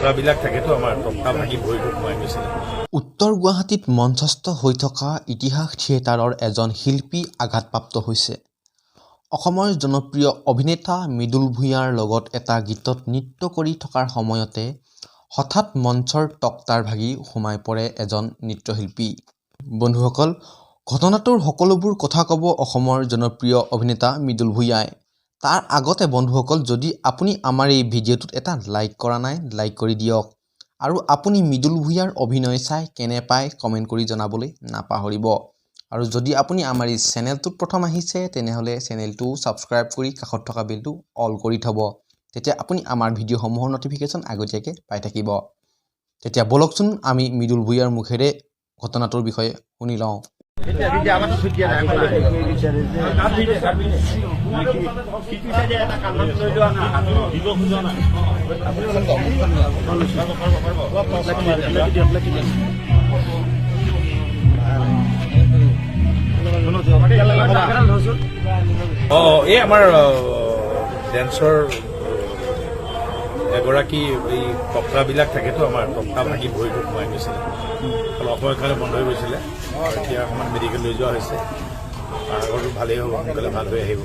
টকৰাবিলাক থাকেতো আমাৰ টকা ভাগি ভৰিটো সোমাই গৈছিলে। উত্তৰ গুৱাহাটীত মঞ্চস্থ হৈ থকা ইতিহাস থিয়েটাৰৰ এজন শিল্পী আঘাতপ্ৰাপ্ত হৈছে। অসমৰ জনপ্ৰিয় অভিনেতা মৃদুল ভূঞাৰ লগত এটা গীতত নৃত্য কৰি থকাৰ সময়তে হঠাৎ মঞ্চৰ তক্তাৰ ভাগি সোমাই পৰে এজন নৃত্যশিল্পী। বন্ধুসকল, ঘটনাটোৰ সকলোবোৰ কথা ক'ব অসমৰ জনপ্ৰিয় অভিনেতা মৃদুল ভূঞাই। তাৰ আগতে বন্ধুসকল, যদি আপুনি আমাৰ এই ভিডিঅ'টোত এটা লাইক কৰা নাই, লাইক কৰি দিয়ক। আৰু আপুনি মৃদুল ভূঞাৰ অভিনয় চাই কেনে পায় কমেণ্ট কৰি জনাবলৈ নাপাহৰিব। আৰু যদি আপুনি আমাৰ এই চেনেলটোত প্ৰথম আহিছে তেনেহ'লে চেনেলটো ছাবস্ক্ৰাইব কৰি কাষত থকা বেলটো অল কৰি থ'ব। তেতিয়া আপুনি আমাৰ ভিডিঅ'সমূহৰ নটিফিকেশ্যন আগতীয়াকৈ পাই থাকিব। তেতিয়া বলকচোন আমি মৃদুল ভূঞাৰ মুখেৰে ঘটনাটোৰ বিষয়ে শুনি লওঁ। এই আমাৰ ডেন্সৰ এগৰাকী এই টকৰাবিলাক থাকেতো আমাৰ টকা ভাগি ভৰিটো সোমাই গৈছিলে। অসময়ৰ কাৰণে বন্ধ হৈ গৈছিলে। এতিয়া অকণমান মেডিকেল লৈ যোৱা হৈছে। আগৰটো ভালেই হ'ব, সোনকালে ভাল হৈ আহিব।